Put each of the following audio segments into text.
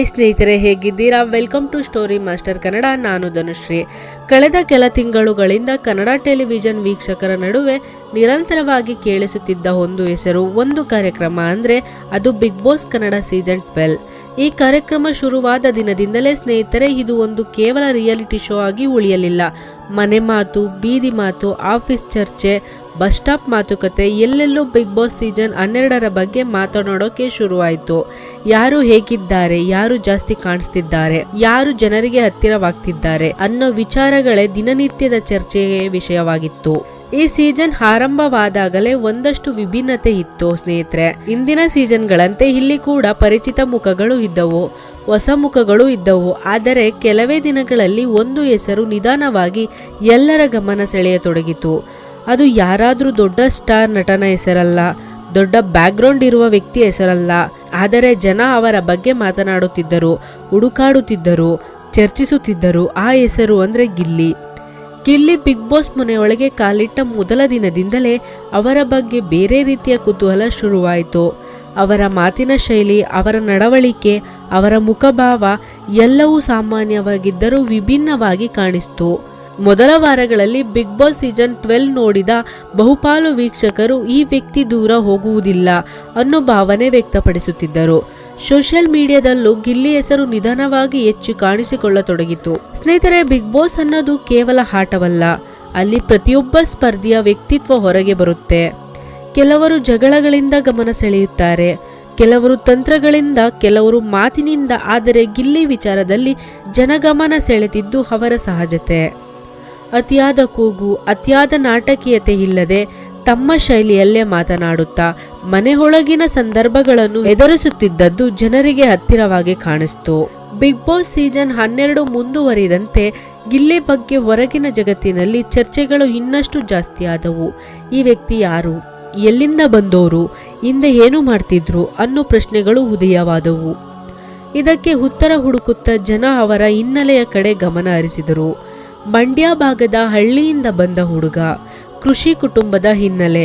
ಸ್ನೇಹಿತರೆ, ಹೇಗಿದ್ದೀರಾ? Welcome to story master Kannada. ನಾನು ಧನುಶ್ರೀ. ಕಳೆದ ಕೆಲ ತಿಂಗಳುಗಳಿಂದ ಕನ್ನಡ ಟೆಲಿವಿಷನ್ ವೀಕ್ಷಕರ ನಡುವೆ ನಿರಂತರವಾಗಿ ಕೇಳಿಸುತ್ತಿದ್ದ ಒಂದು ಹೆಸರು, ಒಂದು ಕಾರ್ಯಕ್ರಮ ಅಂದರೆ ಅದು ಬಿಗ್ ಬಾಸ್ ಕನ್ನಡ ಸೀಸನ್ 12. ಈ ಕಾರ್ಯಕ್ರಮ ಶುರುವಾದ ದಿನದಿಂದಲೇ ಸ್ನೇಹಿತರೆ, ಇದು ಒಂದು ಕೇವಲ ರಿಯಾಲಿಟಿ ಶೋ ಆಗಿ ಉಳಿಯಲಿಲ್ಲ. ಮನೆ ಮಾತು, ಬೀದಿ ಮಾತು, ಆಫೀಸ್ ಚರ್ಚೆ, ಬಸ್ ಸ್ಟಾಪ್ ಮಾತುಕತೆ, ಎಲ್ಲೆಲ್ಲೂ ಬಿಗ್ ಬಾಸ್ ಸೀಸನ್ 12ರ ಬಗ್ಗೆ ಮಾತನಾಡೋಕೆ ಶುರುವಾಯಿತು. ಯಾರು ಹೇಗಿದ್ದಾರೆ, ಯಾರು ಜಾಸ್ತಿ ಕಾಣಿಸ್ತಿದ್ದಾರೆ, ಯಾರು ಜನರಿಗೆ ಹತ್ತಿರವಾಗ್ತಿದ್ದಾರೆ ಅನ್ನೋ ವಿಚಾರಗಳೇ ದಿನನಿತ್ಯದ ಚರ್ಚೆಗೆ ವಿಷಯವಾಗಿತ್ತು. ಈ ಸೀಸನ್ ಆರಂಭವಾದಾಗಲೇ ಒಂದಷ್ಟು ವಿಭಿನ್ನತೆ ಇತ್ತು ಸ್ನೇಹಿತರೆ. ಇಂದಿನ ಸೀಸನ್ಗಳಂತೆ ಇಲ್ಲಿ ಕೂಡ ಪರಿಚಿತ ಮುಖಗಳು ಇದ್ದವು, ಹೊಸ ಮುಖಗಳು ಇದ್ದವು. ಆದರೆ ಕೆಲವೇ ದಿನಗಳಲ್ಲಿ ಒಂದು ಹೆಸರು ನಿಧಾನವಾಗಿ ಎಲ್ಲರ ಗಮನ ಸೆಳೆಯತೊಡಗಿತು. ಅದು ಯಾರಾದರೂ ದೊಡ್ಡ ಸ್ಟಾರ್ ನಟನ ಹೆಸರಲ್ಲ, ದೊಡ್ಡ ಬ್ಯಾಕ್ಗ್ರೌಂಡ್ ಇರುವ ವ್ಯಕ್ತಿ ಹೆಸರಲ್ಲ. ಆದರೆ ಜನ ಅವರ ಬಗ್ಗೆ ಮಾತನಾಡುತ್ತಿದ್ದರು, ಹುಡುಕಾಡುತ್ತಿದ್ದರು, ಚರ್ಚಿಸುತ್ತಿದ್ದರು. ಆ ಹೆಸರು ಅಂದರೆ ಗಿಲ್ಲಿ. ಬಿಗ್ ಬಾಸ್ ಮನೆಯೊಳಗೆ ಕಾಲಿಟ್ಟ ಮೊದಲ ದಿನದಿಂದಲೇ ಅವರ ಬಗ್ಗೆ ಬೇರೆ ರೀತಿಯ ಕುತೂಹಲ ಶುರುವಾಯಿತು. ಅವರ ಮಾತಿನ ಶೈಲಿ, ಅವರ ನಡವಳಿಕೆ, ಅವರ ಮುಖಭಾವ ಎಲ್ಲವೂ ಸಾಮಾನ್ಯವಾಗಿದ್ದರೂ ವಿಭಿನ್ನವಾಗಿ ಕಾಣಿಸ್ತು. ಮೊದಲ ವಾರಗಳಲ್ಲಿ ಬಿಗ್ ಬಾಸ್ ಸೀಸನ್ 12 ನೋಡಿದ ಬಹುಪಾಲು ವೀಕ್ಷಕರು ಈ ವ್ಯಕ್ತಿ ದೂರ ಹೋಗುವುದಿಲ್ಲ ಅನ್ನೋ ಭಾವನೆ ವ್ಯಕ್ತಪಡಿಸುತ್ತಿದ್ದರು. ಸೋಷಿಯಲ್ ಮೀಡಿಯಾದಲ್ಲೂ ಗಿಲ್ಲಿ ಹೆಸರು ನಿಧಾನವಾಗಿ ಹೆಚ್ಚು ಕಾಣಿಸಿಕೊಳ್ಳತೊಡಗಿತು. ಸ್ನೇಹಿತರೆ, ಬಿಗ್ ಬಾಸ್ ಅನ್ನೋದು ಕೇವಲ ಆಟವಲ್ಲ. ಅಲ್ಲಿ ಪ್ರತಿಯೊಬ್ಬ ಸ್ಪರ್ಧಿಯ ವ್ಯಕ್ತಿತ್ವ ಹೊರಗೆ ಬರುತ್ತೆ. ಕೆಲವರು ಜಗಳಗಳಿಂದ ಗಮನ ಸೆಳೆಯುತ್ತಾರೆ, ಕೆಲವರು ತಂತ್ರಗಳಿಂದ, ಕೆಲವರು ಮಾತಿನಿಂದ. ಆದರೆ ಗಿಲ್ಲಿ ವಿಚಾರದಲ್ಲಿ ಜನಗಮನ ಸೆಳೆದಿದ್ದು ಅವರ ಸಹಜತೆ. ಅತಿಯಾದ ಕೂಗು, ಅತಿಯಾದ ನಾಟಕೀಯತೆ ಇಲ್ಲದೆ ತಮ್ಮ ಶೈಲಿಯಲ್ಲೇ ಮಾತನಾಡುತ್ತಾ ಮನೆಯೊಳಗಿನ ಸಂದರ್ಭಗಳನ್ನು ಎದುರಿಸುತ್ತಿದ್ದದ್ದು ಜನರಿಗೆ ಹತ್ತಿರವಾಗಿ ಕಾಣಿಸ್ತು. ಬಿಗ್ ಬಾಸ್ ಸೀಸನ್ 12 ಮುಂದುವರಿದಂತೆ ಗಿಲ್ಲಿ ಬಗ್ಗೆ ಹೊರಗಿನ ಜಗತ್ತಿನಲ್ಲಿ ಚರ್ಚೆಗಳು ಇನ್ನಷ್ಟು ಜಾಸ್ತಿ ಆದವು. ಈ ವ್ಯಕ್ತಿ ಯಾರು, ಎಲ್ಲಿಂದ ಬಂದವರು, ಹಿಂದೆ ಏನು ಮಾಡ್ತಿದ್ರು ಅನ್ನೋ ಪ್ರಶ್ನೆಗಳು ಉದಯವಾದವು. ಇದಕ್ಕೆ ಉತ್ತರ ಹುಡುಕುತ್ತಾ ಜನ ಅವರ ಹಿನ್ನೆಲೆಯ ಕಡೆ ಗಮನ ಹರಿಸಿದರು. ಮಂಡ್ಯ ಭಾಗದ ಹಳ್ಳಿಯಿಂದ ಬಂದ ಹುಡುಗ, ಕೃಷಿ ಕುಟುಂಬದ ಹಿನ್ನೆಲೆ,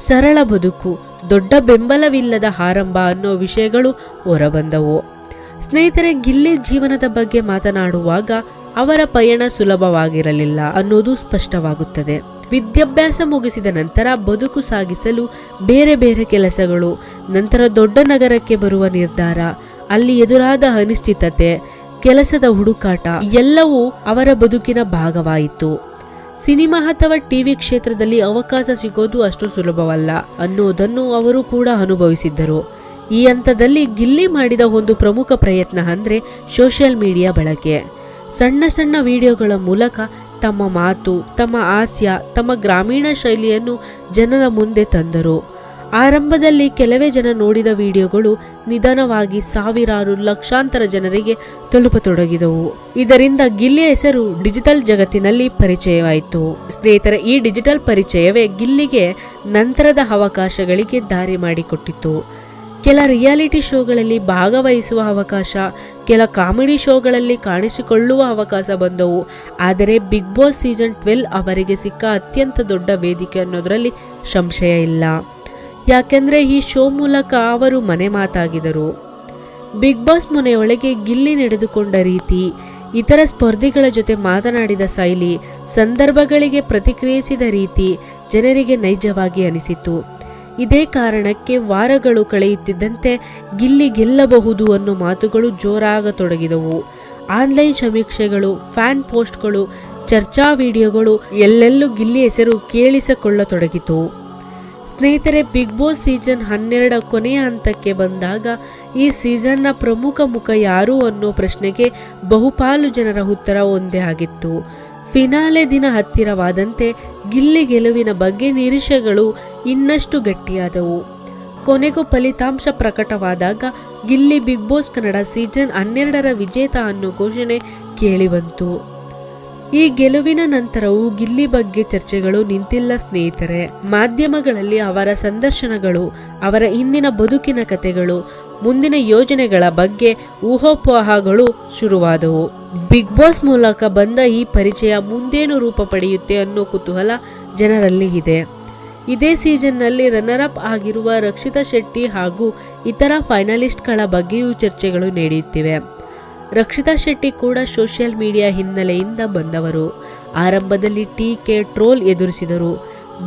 ಸರಳ ಬದುಕು, ದೊಡ್ಡ ಬೆಂಬಲವಿಲ್ಲದ ಆರಂಭ ಅನ್ನೋ ವಿಷಯಗಳು ಹೊರಬಂದವು. ಸ್ನೇಹಿತರೆ, ಗಿಲ್ಲಿ ಜೀವನದ ಬಗ್ಗೆ ಮಾತನಾಡುವಾಗ ಅವರ ಪಯಣ ಸುಲಭವಾಗಿರಲಿಲ್ಲ ಅನ್ನೋದು ಸ್ಪಷ್ಟವಾಗುತ್ತದೆ. ವಿದ್ಯಾಭ್ಯಾಸ ಮುಗಿಸಿದ ನಂತರ ಬದುಕು ಸಾಗಿಸಲು ಬೇರೆ ಬೇರೆ ಕೆಲಸಗಳು, ನಂತರ ದೊಡ್ಡ ನಗರಕ್ಕೆ ಬರುವ ನಿರ್ಧಾರ, ಅಲ್ಲಿ ಎದುರಾದ ಅನಿಶ್ಚಿತತೆ, ಕೆಲಸದ ಹುಡುಕಾಟ ಎಲ್ಲವೂ ಅವರ ಬದುಕಿನ ಭಾಗವಾಯಿತು. ಸಿನಿಮಾ ಅಥವಾ ಟಿವಿ ಕ್ಷೇತ್ರದಲ್ಲಿ ಅವಕಾಶ ಸಿಗೋದು ಅಷ್ಟು ಸುಲಭವಲ್ಲ ಅನ್ನೋದನ್ನು ಅವರು ಕೂಡ ಅನುಭವಿಸಿದ್ದರು. ಈ ಹಂತದಲ್ಲಿ ಗಿಲ್ಲಿ ಮಾಡಿದ ಒಂದು ಪ್ರಮುಖ ಪ್ರಯತ್ನ ಅಂದರೆ ಸೋಷಿಯಲ್ ಮೀಡಿಯಾ ಬಳಕೆ. ಸಣ್ಣ ಸಣ್ಣ ವಿಡಿಯೋಗಳ ಮೂಲಕ ತಮ್ಮ ಮಾತು, ತಮ್ಮ ಹಾಸ್ಯ, ತಮ್ಮ ಗ್ರಾಮೀಣ ಶೈಲಿಯನ್ನು ಜನರ ಮುಂದೆ ತಂದರು. ಆರಂಭದಲ್ಲಿ ಕೆಲವೇ ಜನ ನೋಡಿದ ವಿಡಿಯೋಗಳು ನಿಧಾನವಾಗಿ ಸಾವಿರಾರು, ಲಕ್ಷಾಂತರ ಜನರಿಗೆ ತಲುಪತೊಡಗಿದವು. ಇದರಿಂದ ಗಿಲ್ಲಿಯ ಹೆಸರು ಡಿಜಿಟಲ್ ಜಗತ್ತಿನಲ್ಲಿ ಪರಿಚಯವಾಯಿತು. ಸ್ನೇಹಿತರೆ, ಈ ಡಿಜಿಟಲ್ ಪರಿಚಯವೇ ಗಿಲ್ಲಿಗೆ ನಂತರದ ಅವಕಾಶಗಳಿಗೆ ದಾರಿ ಮಾಡಿಕೊಟ್ಟಿತು. ಕೆಲ ರಿಯಾಲಿಟಿ ಶೋಗಳಲ್ಲಿ ಭಾಗವಹಿಸುವ ಅವಕಾಶ, ಕೆಲ ಕಾಮಿಡಿ ಶೋಗಳಲ್ಲಿ ಕಾಣಿಸಿಕೊಳ್ಳುವ ಅವಕಾಶ ಬಂದವು. ಆದರೆ ಬಿಗ್ ಬಾಸ್ ಸೀಸನ್ 12 ಅವರಿಗೆ ಸಿಕ್ಕ ಅತ್ಯಂತ ದೊಡ್ಡ ವೇದಿಕೆ ಅನ್ನೋದರಲ್ಲಿ ಸಂಶಯ ಇಲ್ಲ. ಯಾಕೆಂದರೆ ಈ ಶೋ ಮೂಲಕ ಅವರು ಮನೆ ಮಾತಾಗಿದರು. ಬಿಗ್ ಬಾಸ್ ಮನೆಯೊಳಗೆ ಗಿಲ್ಲಿ ನಡೆದುಕೊಂಡ ರೀತಿ, ಇತರ ಸ್ಪರ್ಧಿಗಳ ಜೊತೆ ಮಾತನಾಡಿದ ಶೈಲಿ, ಸಂದರ್ಭಗಳಿಗೆ ಪ್ರತಿಕ್ರಿಯಿಸಿದ ರೀತಿ ಜನರಿಗೆ ನೈಜವಾಗಿ ಅನಿಸಿತು. ಇದೇ ಕಾರಣಕ್ಕೆ ವಾರಗಳು ಕಳೆಯುತ್ತಿದ್ದಂತೆ ಗಿಲ್ಲಿ ಗೆಲ್ಲಬಹುದು ಅನ್ನೋ ಮಾತುಗಳು ಜೋರಾಗತೊಡಗಿದವು. ಆನ್ಲೈನ್ ಸಮೀಕ್ಷೆಗಳು, ಫ್ಯಾನ್ ಪೋಸ್ಟ್ಗಳು, ಚರ್ಚಾ ವಿಡಿಯೋಗಳು ಎಲ್ಲೆಲ್ಲೂ ಗಿಲ್ಲಿ ಹೆಸರು ಕೇಳಿಸಿಕೊಳ್ಳತೊಡಗಿತು. ಸ್ನೇಹಿತರೆ, ಬಿಗ್ ಬಾಸ್ ಸೀಸನ್ 12 ಕೊನೆಯ ಹಂತಕ್ಕೆ ಬಂದಾಗ ಈ ಸೀಸನ್ನ ಪ್ರಮುಖ ಮುಖ ಯಾರು ಅನ್ನೋ ಪ್ರಶ್ನೆಗೆ ಬಹುಪಾಲು ಜನರ ಉತ್ತರ ಒಂದೇ ಆಗಿತ್ತು. ಫಿನಾಲೆ ದಿನ ಹತ್ತಿರವಾದಂತೆ ಗಿಲ್ಲಿ ಗೆಲುವಿನ ಬಗ್ಗೆ ನಿರೀಕ್ಷೆಗಳು ಇನ್ನಷ್ಟು ಗಟ್ಟಿಯಾದವು. ಕೊನೆಗೂ ಫಲಿತಾಂಶ ಪ್ರಕಟವಾದಾಗ Gilli Big Boss Kannada season 12ರ ವಿಜೇತ ಅನ್ನೋ ಘೋಷಣೆ ಕೇಳಿಬಂತು. ಈ ಗೆಲುವಿನ ನಂತರವೂ ಗಿಲ್ಲಿ ಬಗ್ಗೆ ಚರ್ಚೆಗಳು ನಿಂತಿಲ್ಲ ಸ್ನೇಹಿತರೆ. ಮಾಧ್ಯಮಗಳಲ್ಲಿ ಅವರ ಸಂದರ್ಶನಗಳು, ಅವರ ಹಿಂದಿನ ಬದುಕಿನ ಕಥೆಗಳು, ಮುಂದಿನ ಯೋಜನೆಗಳ ಬಗ್ಗೆ ಊಹಾಪೋಹಗಳು ಶುರುವಾದವು. ಬಿಗ್ ಬಾಸ್ ಮೂಲಕ ಬಂದ ಈ ಪರಿಚಯ ಮುಂದೇನು ರೂಪ ಪಡೆಯುತ್ತೆ ಅನ್ನೋ ಕುತೂಹಲ ಜನರಲ್ಲಿ ಇದೆ. ಇದೇ ಸೀಸನ್ನಲ್ಲಿ ರನ್ನರ್ ಅಪ್ ಆಗಿರುವ ರಕ್ಷಿತಾ ಶೆಟ್ಟಿ ಹಾಗೂ ಇತರ ಫೈನಲಿಸ್ಟ್ಗಳ ಬಗ್ಗೆಯೂ ಚರ್ಚೆಗಳು ನಡೆಯುತ್ತಿವೆ. ರಕ್ಷಿತಾ ಶೆಟ್ಟಿ ಕೂಡ ಸೋಷಿಯಲ್ ಮೀಡಿಯಾ ಹಿನ್ನೆಲೆಯಿಂದ ಬಂದವರು. ಆರಂಭದಲ್ಲಿ ಟೀಕೆ ಟ್ರೋಲ್ ಎದುರಿಸಿದರು.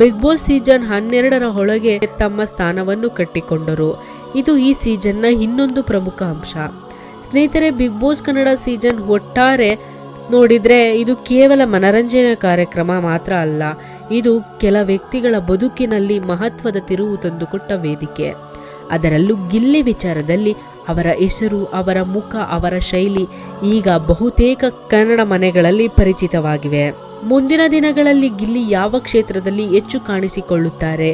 ಬಿಗ್ ಬಾಸ್ ಸೀಸನ್ 12ರ ಒಳಗೆ ತಮ್ಮ ಸ್ಥಾನವನ್ನು ಕಟ್ಟಿಕೊಂಡರು. ಇದು ಈ ಸೀಸನ್ನ ಇನ್ನೊಂದು ಪ್ರಮುಖ ಅಂಶ. ಸ್ನೇಹಿತರೆ, ಬಿಗ್ ಬಾಸ್ ಕನ್ನಡ ಸೀಸನ್ ಒಟ್ಟಾರೆ ನೋಡಿದರೆ ಇದು ಕೇವಲ ಮನರಂಜನೆ ಕಾರ್ಯಕ್ರಮ ಮಾತ್ರ ಅಲ್ಲ, ಇದು ಕೆಲ ವ್ಯಕ್ತಿಗಳ ಬದುಕಿನಲ್ಲಿ ಮಹತ್ವದ ತಿರುವು ತಂದುಕೊಟ್ಟ ವೇದಿಕೆ. ಅದರಲ್ಲೂ ಗಿಲ್ಲಿ ವಿಚಾರದಲ್ಲಿ ಅವರ ಹೆಸರು, ಅವರ ಮುಖ, ಅವರ ಶೈಲಿ ಈಗ ಬಹುತೇಕ ಕನ್ನಡ ಮನೆಗಳಲ್ಲಿ ಪರಿಚಿತವಾಗಿವೆ. ಮುಂದಿನ ದಿನಗಳಲ್ಲಿ ಗಿಲ್ಲಿ ಯಾವ ಕ್ಷೇತ್ರದಲ್ಲಿ ಹೆಚ್ಚು ಕಾಣಿಸಿಕೊಳ್ಳುತ್ತಾರೆ,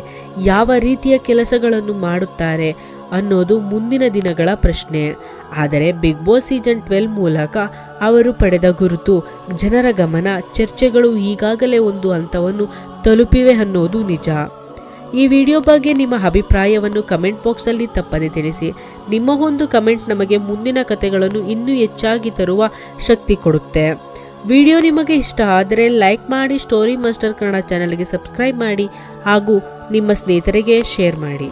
ಯಾವ ರೀತಿಯ ಕೆಲಸಗಳನ್ನು ಮಾಡುತ್ತಾರೆ ಅನ್ನೋದು ಮುಂದಿನ ದಿನಗಳ ಪ್ರಶ್ನೆ. ಆದರೆ ಬಿಗ್ ಬಾಸ್ ಸೀಸನ್ 12 ಮೂಲಕ ಅವರು ಪಡೆದ ಗುರುತು, ಜನರ ಗಮನ, ಚರ್ಚೆಗಳು ಈಗಾಗಲೇ ಒಂದು ಹಂತವನ್ನು ತಲುಪಿವೆ ಅನ್ನೋದು ನಿಜ. ಈ ವಿಡಿಯೋ ಬಗ್ಗೆ ನಿಮ್ಮ ಅಭಿಪ್ರಾಯವನ್ನು ಕಮೆಂಟ್ ಬಾಕ್ಸಲ್ಲಿ ತಪ್ಪದೆ ತಿಳಿಸಿ. ನಿಮ್ಮ ಒಂದು ಕಮೆಂಟ್ ನಮಗೆ ಮುಂದಿನ ಕಥೆಗಳನ್ನು ಇನ್ನೂ ಹೆಚ್ಚಾಗಿ ತರುವ ಶಕ್ತಿ ಕೊಡುತ್ತೆ. ವಿಡಿಯೋ ನಿಮಗೆ ಇಷ್ಟ ಆದರೆ ಲೈಕ್ ಮಾಡಿ, ಸ್ಟೋರಿ ಮಾಸ್ಟರ್ ಕನ್ನಡ ಚಾನಲ್ಗೆ ಸಬ್ಸ್ಕ್ರೈಬ್ ಮಾಡಿ ಹಾಗೂ ನಿಮ್ಮ ಸ್ನೇಹಿತರಿಗೆ ಶೇರ್ ಮಾಡಿ.